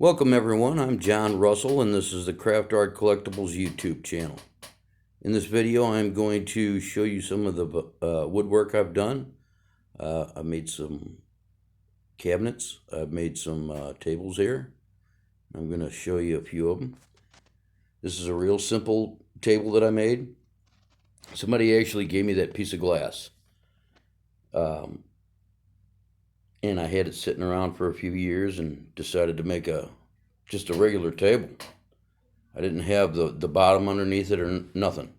Welcome everyone, I'm John Russell and this is the Craft Art Collectibles YouTube channel. In this video I'm going to show you some of the woodwork I've done. I've made some cabinets, I've made some tables here. I'm going to show you a few of them. This is a real simple table that I made. Somebody actually gave me that piece of glass. And I had it sitting around for a few years and decided to make just a regular table. I didn't have the bottom underneath it or nothing.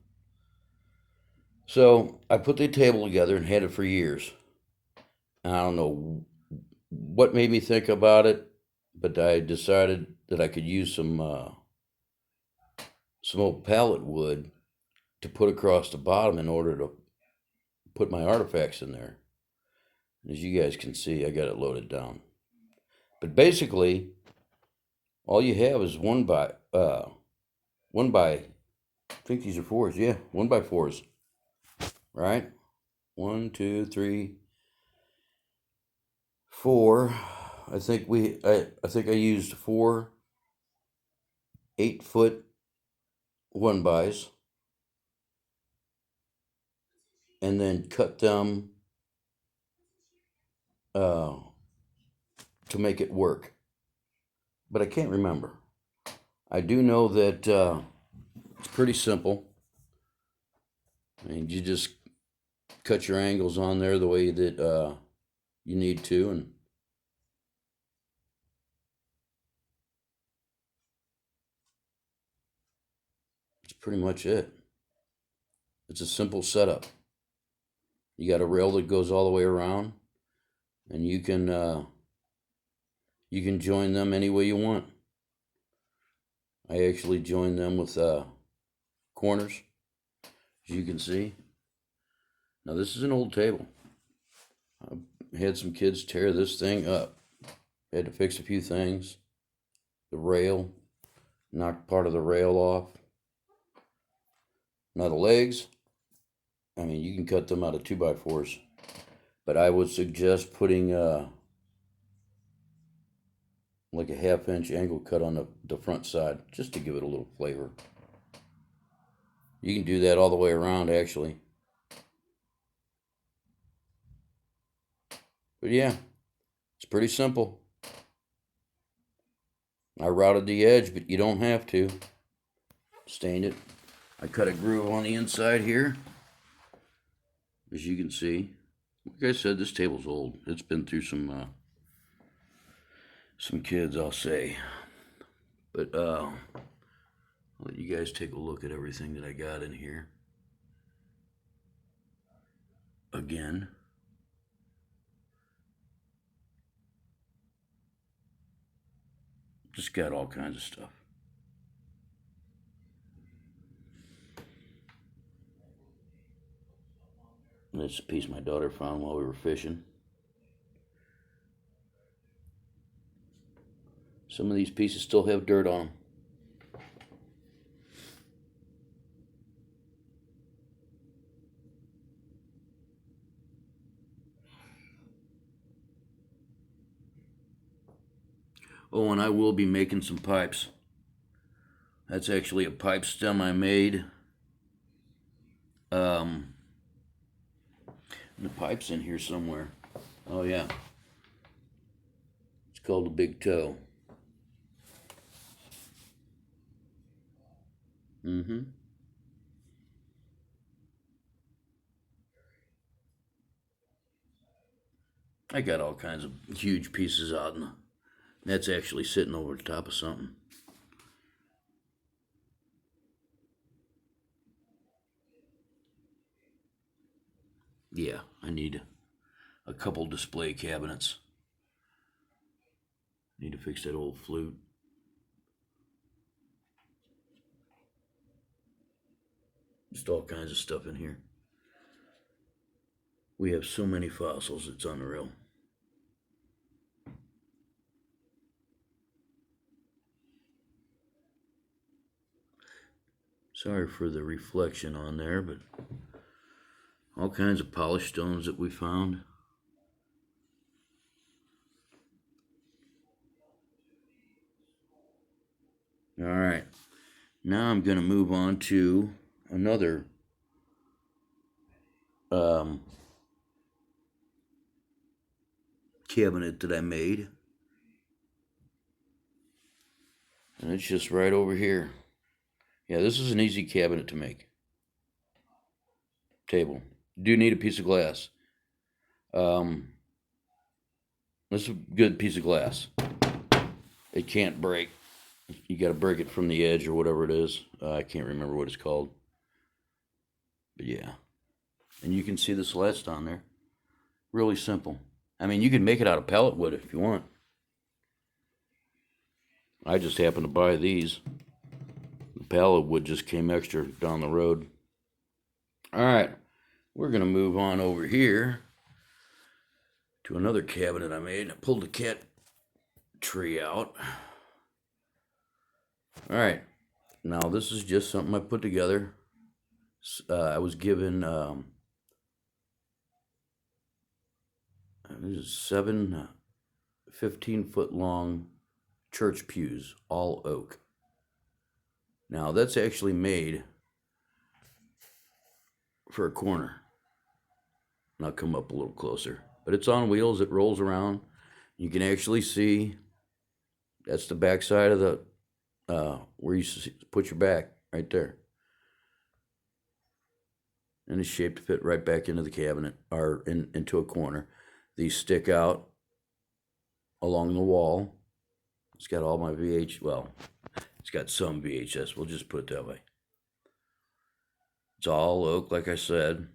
So I put the table together and had it for years. And I don't know what made me think about it, but I decided that I could use some old pallet wood to put across the bottom in order to put my artifacts in there. As you guys can see, I got it loaded down. But basically, all you have is one by, I think these are fours, yeah, 1x4s, right? 1, 2, 3, 4. I think I used 4 8-foot 1x, and then cut them to make it work. But I can't remember. I do know that it's pretty simple. I mean, you just cut your angles on there the way that you need to, and that's pretty much it. It's a simple setup. You got a rail that goes all the way around, and you can join them any way you want. I actually joined them with corners, as you can see. Now this is an old table. I had some kids tear this thing up. Had to fix a few things. The rail, knocked part of the rail off. Now the legs, I mean, you can cut them out of 2x4s, but I would suggest putting like a 1/2-inch angle cut on the front side, just to give it a little flavor. You can do that all the way around, actually. But yeah, it's pretty simple. I routed the edge, but you don't have to. Stained it. I cut a groove on the inside here, as you can see. Like I said, this table's old. It's been through some kids, I'll say. But I'll let you guys take a look at everything that I got in here. Again. Just got all kinds of stuff. That's a piece my daughter found while we were fishing. Some of these pieces still have dirt on them. Oh, and I will be making some pipes. That's actually a pipe stem I made. And the pipe's in here somewhere. Oh yeah. It's called a big toe. I got all kinds of huge pieces out, and that's actually sitting over the top of something. Yeah, I need a couple display cabinets. Need to fix that old flute. Just all kinds of stuff in here. We have so many fossils, it's unreal. Sorry for the reflection on there, but all kinds of polished stones that we found. All right. Now I'm going to move on to another cabinet that I made. And it's just right over here. Yeah, this is an easy cabinet to make. Table. You do need a piece of glass. This is a good piece of glass. It can't break. You got to break it from the edge or whatever it is. I can't remember what it's called. But yeah. And you can see the slats on there. Really simple. I mean, you can make it out of pallet wood if you want. I just happened to buy these. The pallet wood just came extra down the road. All right. We're going to move on over here to another cabinet I made. I pulled the cat tree out. All right. Now, this is just something I put together. I was given this is 7 15-foot long church pews, all oak. Now, that's actually made for a corner. And I'll come up a little closer. But it's on wheels. It rolls around. You can actually see that's the back side of the where you put your back, right there. And it's shaped to fit right back into the cabinet, or into a corner. These stick out along the wall. It's got all my well, it's got some VHS. We'll just put it that way. It's all oak, like I said.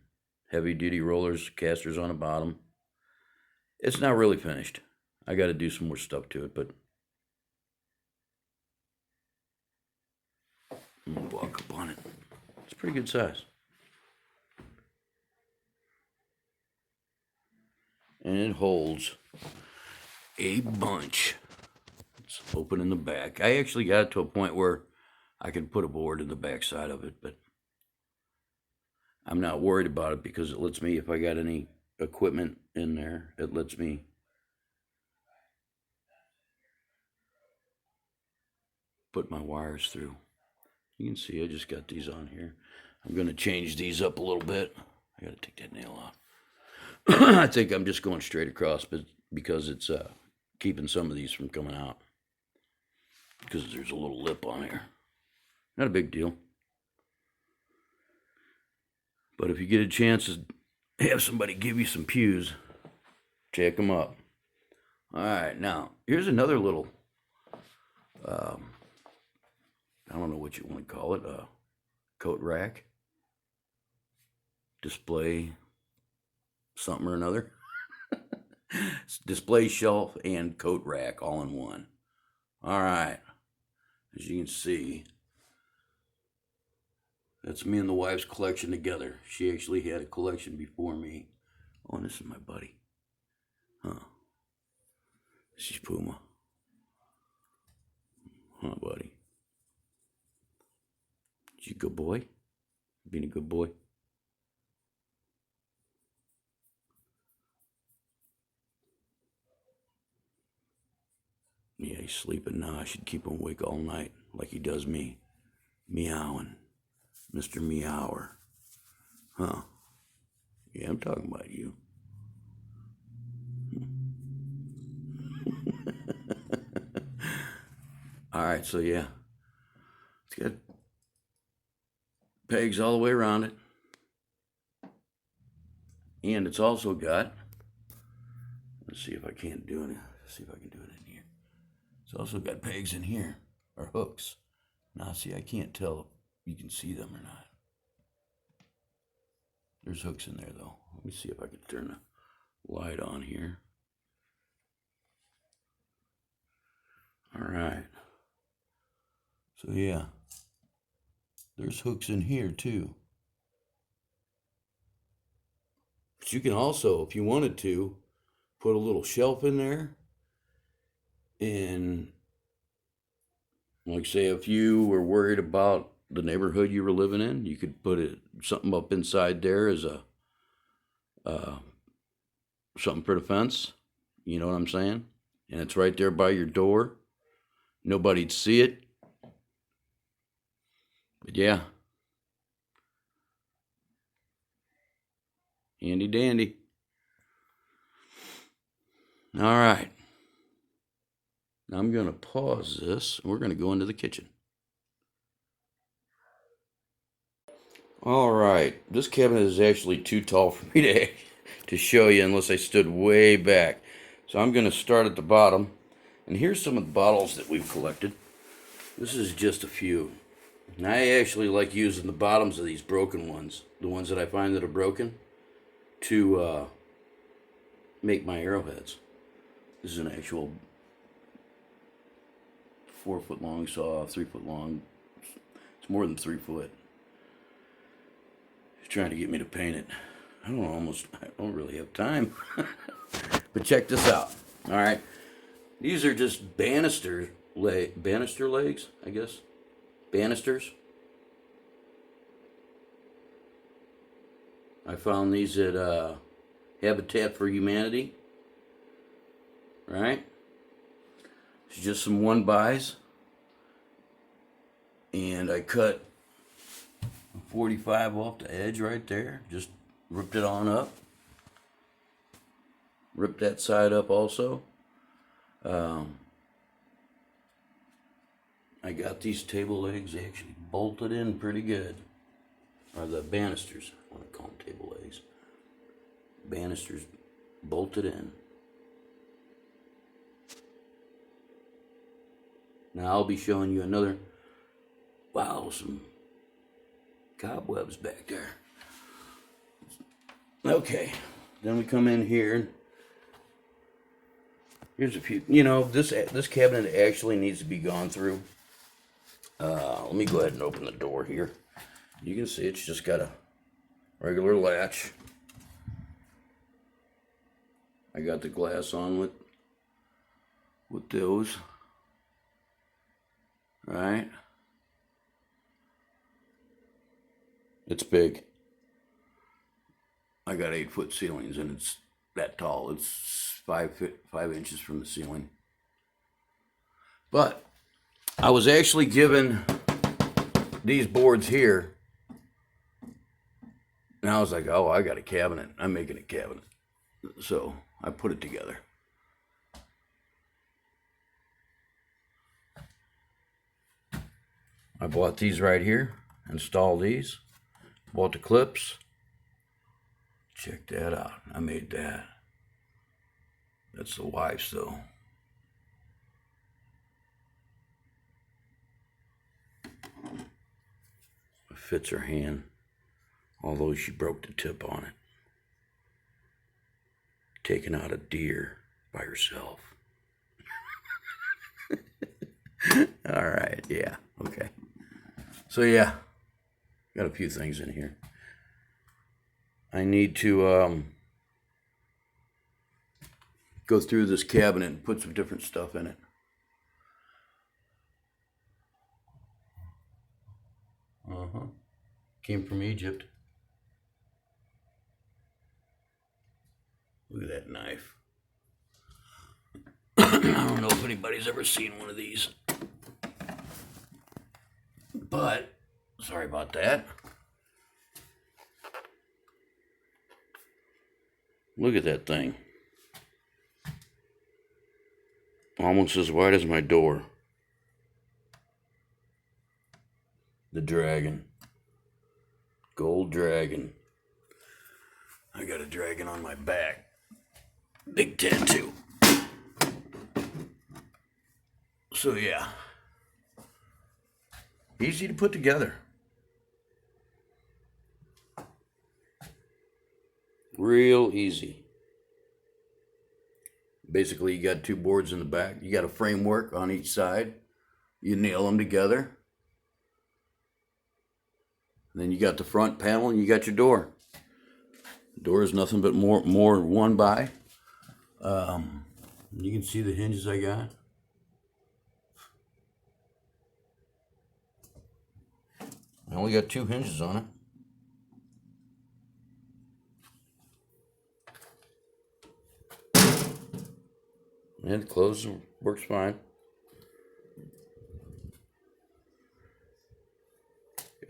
Heavy-duty rollers, casters on the bottom. It's not really finished. I got to do some more stuff to it, but I'm going to walk up on it. It's pretty good size. And it holds a bunch. It's open in the back. I actually got it to a point where I could put a board in the back side of it, but I'm not worried about it because it lets me, if I got any equipment in there, it lets me put my wires through. You can see I just got these on here. I'm going to change these up a little bit. I got to take that nail off. I think I'm just going straight across, but because it's keeping some of these from coming out. Because there's a little lip on here. Not a big deal. But if you get a chance to have somebody give you some pews, check them up. All right, now, here's another little, I don't know what you want to call it, coat rack, display, something or another. Display shelf and coat rack all in one. All right, as you can see, that's me and the wife's collection together. She actually had a collection before me. Oh, and this is my buddy. Huh. This is Puma. Huh, buddy. You a good boy? Being a good boy? Yeah, he's sleeping now. I should keep him awake all night like he does me. Meowing. Mr. Meower. Huh. Yeah, I'm talking about you. All right, so yeah. It's got pegs all the way around it. And it's also got, let's see if I can't do it. Let's see if I can do it in here. It's also got pegs in here, or hooks. Now, see, I can't tell if you can see them or not. There's hooks in there, though. Let me see if I can turn the light on here. All right. So, yeah. There's hooks in here, too. But you can also, if you wanted to, put a little shelf in there. And, like, say, if you were worried about the neighborhood you were living in, you could put something up inside there as a something for the fence. You know what I'm saying? And it's right there by your door. Nobody'd see it. But yeah, handy dandy. All right. Now I'm going to pause this, and we're going to go into the kitchen. All right. This cabinet is actually too tall for me to show you unless I stood way back. So I'm going to start at the bottom. And here's some of the bottles that we've collected. This is just a few. And I actually like using the bottoms of these broken ones, the ones that I find that are broken, to make my arrowheads. This is an actual 4-foot long saw, 3-foot long. It's more than 3 foot. He's trying to get me to paint it. I don't really have time. But check this out. All right. These are just banister legs, I guess. Banisters. I found these at Habitat for Humanity. Right? It's just some 1-bys. And I cut 45 off the edge right there. Just ripped it on up. Ripped that side up also. I got these table legs actually bolted in pretty good. Or the banisters. I want to call them table legs. Banisters bolted in. Now I'll be showing you another. Wow, some cobwebs back there. Okay, then we come in here. Here's a few. You know, this cabinet actually needs to be gone through. Let me go ahead and open the door here. You can see it's just got a regular latch. I got the glass on with those. Right? It's big. I got 8-foot ceilings and it's that tall. It's 5 inches from the ceiling. But I was actually given these boards here, and I was like, oh, I got a cabinet. I'm making a cabinet. So I put it together. I bought these right here, installed these, bought the clips. Check that out. I made that. That's the wife's though. It fits her hand, although she broke the tip on it. Taking out a deer by herself. All right, yeah, okay. So yeah, got a few things in here. I need to go through this cabinet and put some different stuff in it. Came from Egypt. Look at that knife. I don't know if anybody's ever seen one of these. But, sorry about that. Look at that thing. Almost as wide as my door. The dragon. Gold dragon. I got a dragon on my back. Big tattoo. So yeah. Easy to put together. Real easy. Basically, you got 2 boards in the back. You got a framework on each side. You nail them together. And then you got the front panel and you got your door. The door is nothing but more 1-by. You can see the hinges I got. I only got 2 hinges on it. And it closes and works fine.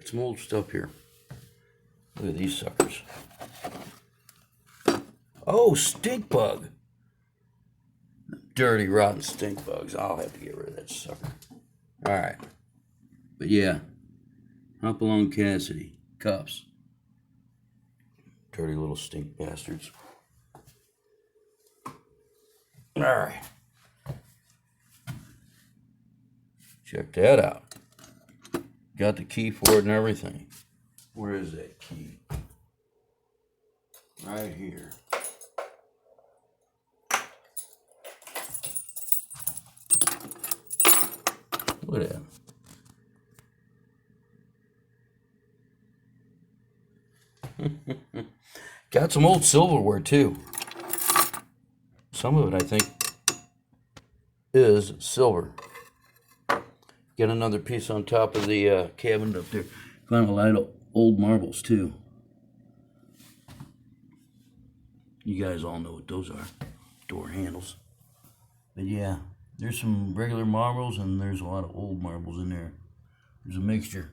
Get some old stuff here. Look at these suckers. Oh, stink bug. Dirty, rotten stink bugs. I'll have to get rid of that sucker. All right. But yeah, Hopalong Cassidy cups. Dirty little stink bastards. All right. Check that out. Got the key for it and everything. Where is that key? Right here. Look at that. Got some old silverware too. Some of it I think is silver. Get another piece on top of the cabinet up there. Found a lot of old marbles too. You guys all know what those are. Door handles. But yeah, there's some regular marbles and there's a lot of old marbles in there. There's a mixture.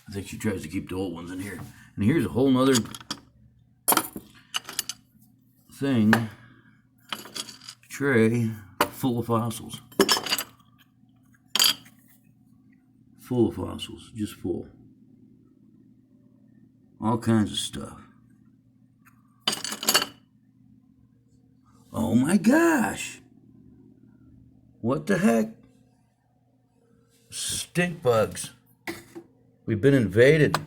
I think she tries to keep the old ones in here. And here's a whole nother thing. Tray full of fossils. Full of fossils. Just full. All kinds of stuff. Oh my gosh! What the heck? Stink bugs. We've been invaded.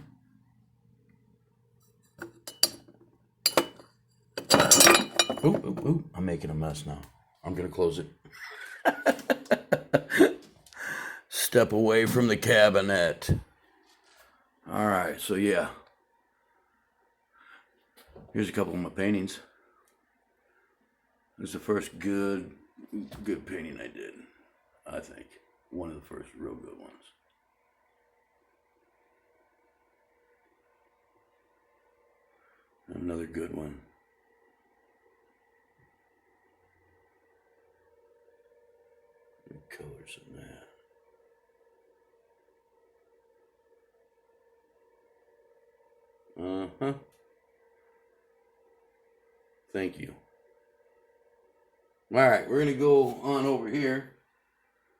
Ooh, I'm making a mess now. I'm gonna close it. Step away from the cabinet. All right, so yeah. Here's a couple of my paintings. This is the first good painting I did, I think. One of the first real good ones. Another good one. Good colors in that. Uh-huh. Thank you. All right, we're going to go on over here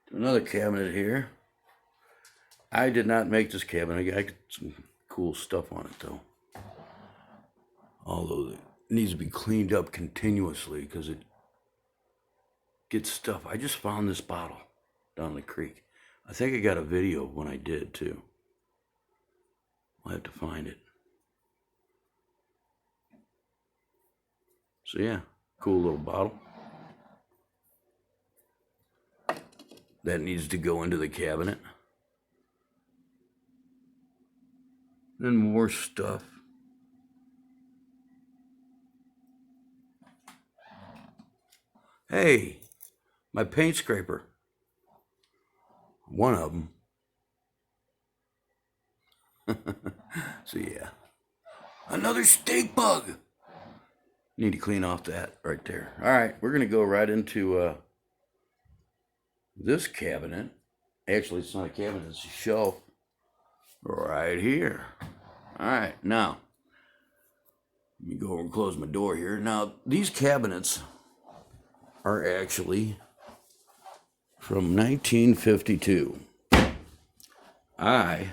to another cabinet here. I did not make this cabinet. I got some cool stuff on it, though. Although it needs to be cleaned up continuously because it gets stuff. I just found this bottle down the creek. I think I got a video when I did, too. I'll have to find it. So, yeah, cool little bottle. That needs to go into the cabinet. Then more stuff. Hey, my paint scraper. One of them. So yeah. Another stink bug. Need to clean off that right there. All right, we're going to go right into this cabinet. Actually, it's not a cabinet, it's a shelf right here. All right, now, let me go over and close my door here. Now, these cabinets are actually from 1952. I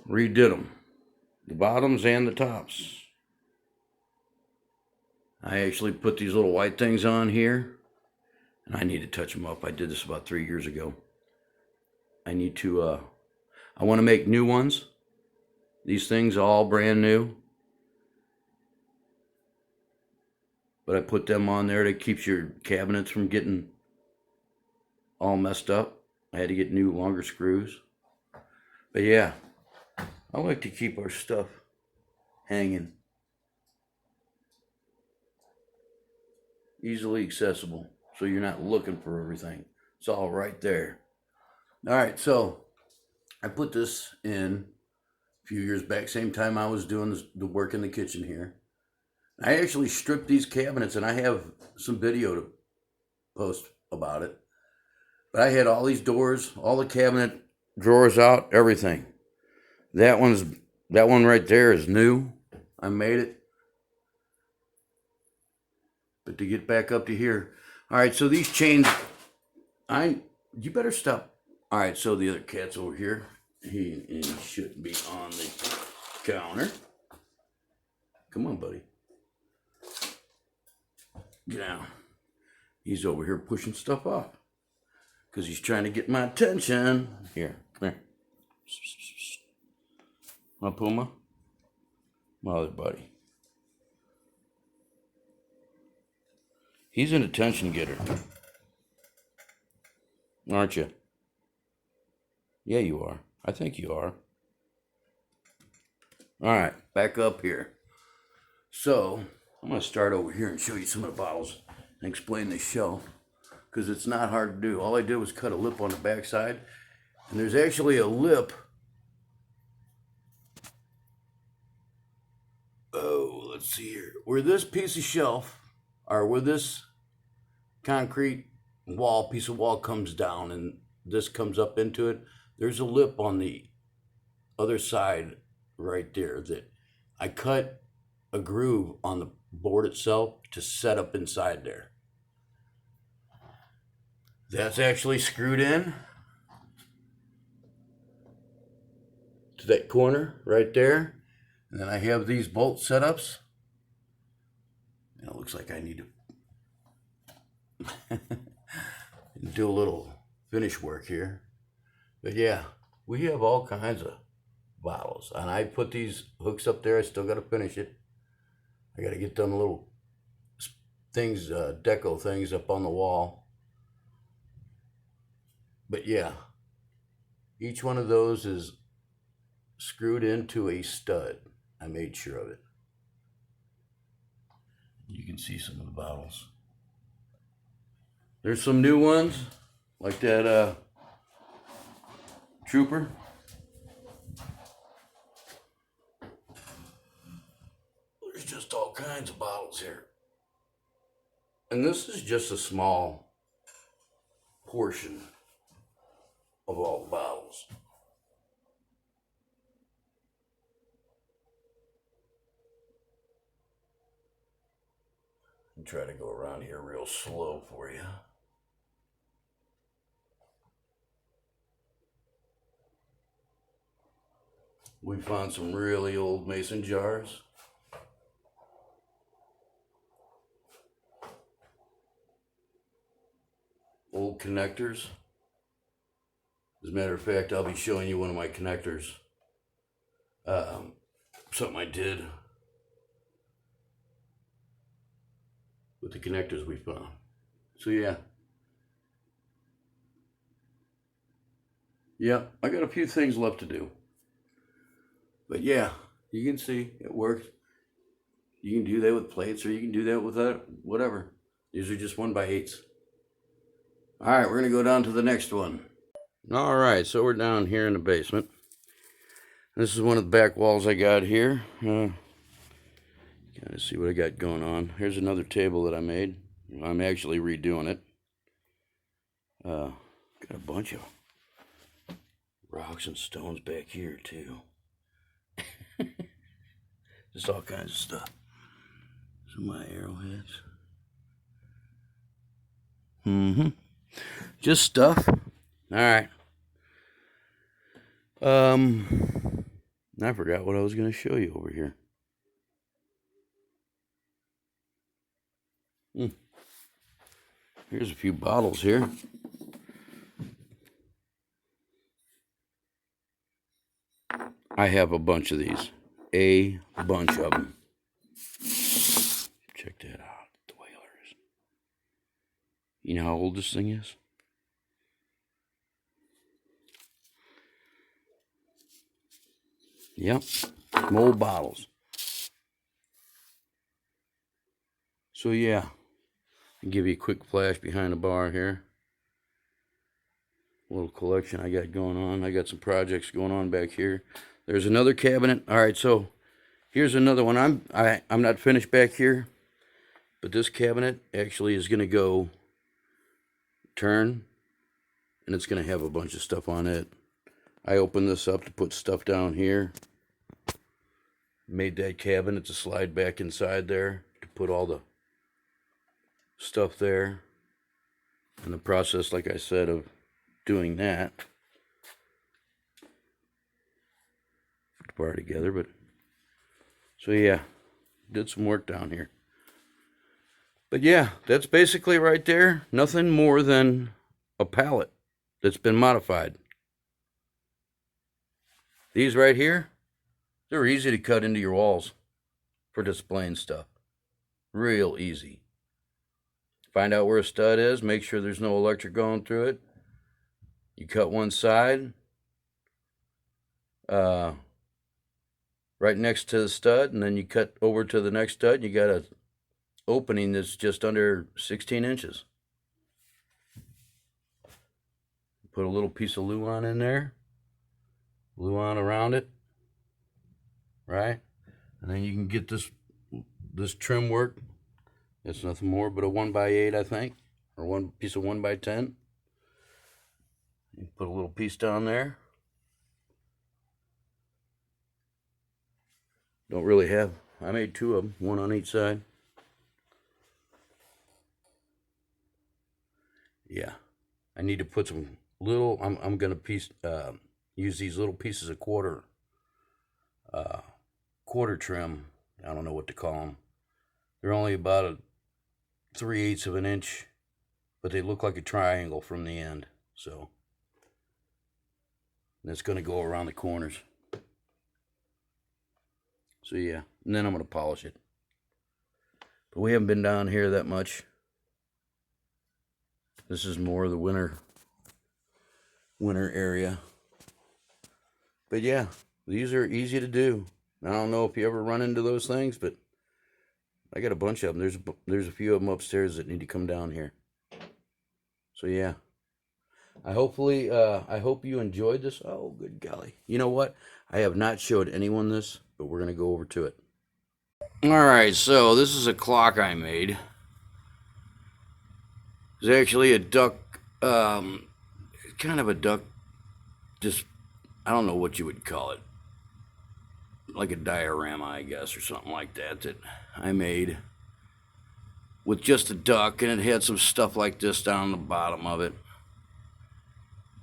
redid them, the bottoms and the tops. I actually put these little white things on here, and I need to touch them up. I did this about 3 years ago. I need to, I want to make new ones. These things are all brand new. But I put them on there to keep your cabinets from getting all messed up. I had to get new, longer screws. But yeah, I like to keep our stuff hanging. Easily accessible, so you're not looking for everything. It's all right there. All right, so I put this in a few years back, same time I was doing the work in the kitchen here. I actually stripped these cabinets, and I have some video to post about it. But I had all these doors, all the cabinet drawers out, everything. That one right there is new. I made it. But to get back up to here. All right, so these chains, you better stop. All right, so the other cat's over here. He shouldn't be on the counter. Come on, buddy. Get down. He's over here pushing stuff off because he's trying to get my attention. Here, come here. My Puma, my other buddy. He's an attention getter, aren't you? Yeah, you are. I think you are. All right, back up here. So I'm going to start over here and show you some of the bottles and explain the shelf because it's not hard to do. All I did was cut a lip on the back side, and there's actually a lip. Oh, let's see here. Where this piece of shelf, or where this concrete piece of wall comes down and this comes up into it, there's a lip on the other side right there that I cut a groove on the board itself to set up inside there. That's actually screwed in to that corner right there. And then I have these bolt setups. And it looks like I need to do a little finish work here. But yeah, we have all kinds of bottles. And I put these hooks up there. I still got to finish it. I got to get them little things, deco things up on the wall. But yeah, each one of those is screwed into a stud. I made sure of it. You can see some of the bottles. There's some new ones, like that Trooper. There's just all kinds of bottles here. And this is just a small portion of all the bottles. I'll try to go around here real slow for you. We found some really old mason jars. Old connectors. As a matter of fact, I'll be showing you one of my connectors. Something I did with the connectors we found. So yeah. Yeah, I got a few things left to do. But yeah, you can see it works. You can do that with plates, or you can do that with whatever. These are just 1x8s. All right, we're gonna go down to the next one. All right, so we're down here in the basement. This is one of the back walls I got here. Kind of see what I got going on. Here's another table that I made. I'm actually redoing it. Got a bunch of rocks and stones back here too. Just all kinds of stuff. Some of my arrowheads. Just stuff. All right. I forgot what I was going to show you over here. Here's a few bottles here. I have a bunch of these. A bunch of them. Check that out. The whalers. You know how old this thing is? Yep. Some old bottles. So yeah. I'll give you a quick flash behind the bar here. A little collection I got going on. I got some projects going on back here. There's another cabinet. All right, so here's another one. I'm not finished back here, but this cabinet actually is going to go turn, and it's going to have a bunch of stuff on it. I opened this up to put stuff down here. Made that cabinet to slide back inside there to put all the stuff there. And the process, like I said, of doing that. Put the bar together, but so yeah, did some work down here. But yeah, that's basically right there. Nothing more than a pallet that's been modified. These right here, they're easy to cut into your walls for displaying stuff. Real easy. Find out where a stud is, make sure there's no electric going through it. You cut one side right next to the stud, and then you cut over to the next stud. You got an opening that's just under 16 inches. Put a little piece of Luan in there. Luan around it. Right? And then you can get this trim work. It's nothing more but a 1x8, I think, or one piece of 1x10. You put a little piece down there. Don't really have. I made two of them, one on each side. Yeah, I need to put some little. I'm gonna use these little pieces of quarter trim. I don't know what to call them. They're only about a 3/8 of an inch, but they look like a triangle from the end. So that's going to go around the corners. So yeah, and then I'm going to polish it. But we haven't been down here that much. This is more of the winter area. But yeah, these are easy to do. I don't know if you ever run into those things, but I got a bunch of them. There's a few of them upstairs that need to come down here. So yeah, I hope you enjoyed this. Oh, good golly! You know what? I have not showed anyone this, but we're gonna go over to it. All right, so this is a clock I made. It's actually a duck, kind of a duck. Just I don't know what you would call it. Like a diorama, I guess, or something like that I made with just a duck, and it had some stuff like this down the bottom of it.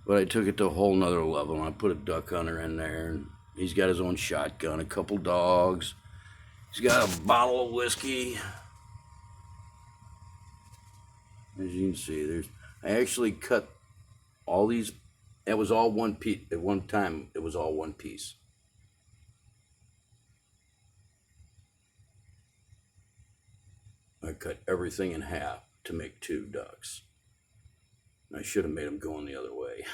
But I took it to a whole nother level, and I put a duck hunter in there, and he's got his own shotgun, a couple dogs. He's got a bottle of whiskey. As you can see, I actually cut all these. It was all one piece. At one time, it was all one piece. I cut everything in half to make two ducks. I should have made them going the other way.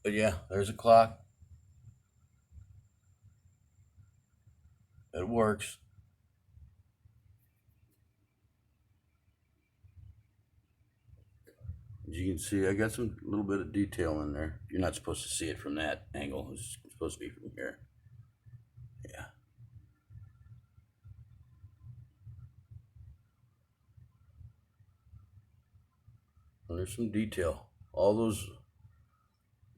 But yeah, there's a clock. It works. As you can see, I got some little bit of detail in there. You're not supposed to see it from that angle. It's supposed to be from here. Yeah. Well, there's some detail.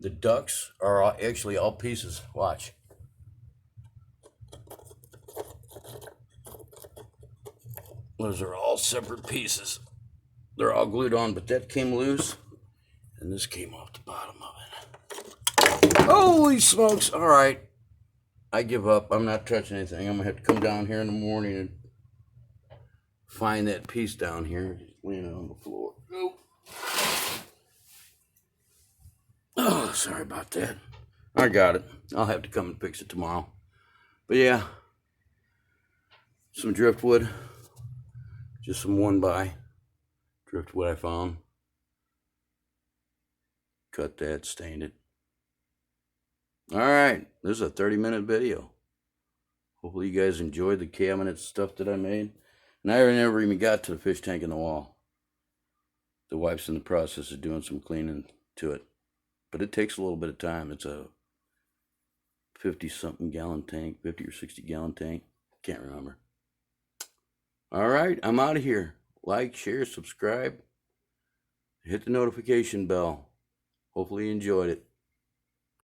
The ducks are actually all pieces. Watch. Those are all separate pieces. They're all glued on, but that came loose, and this came off the bottom of it. Holy smokes! All right, I give up. I'm not touching anything. I'm gonna have to come down here in the morning and find that piece down here. Just laying it on the floor. Oh, sorry about that. I got it. I'll have to come and fix it tomorrow. But yeah, some driftwood. Just some 1x driftwood I found. Cut that, stained it. Alright, this is a 30-minute video. Hopefully you guys enjoyed the cabinet stuff that I made. And I never even got to the fish tank in the wall. The wife's in the process of doing some cleaning to it. But it takes a little bit of time. It's a 50-something gallon tank, 50 or 60 gallon tank. Can't remember. All right, I'm out of here. Like, share, subscribe. Hit the notification bell. Hopefully you enjoyed it.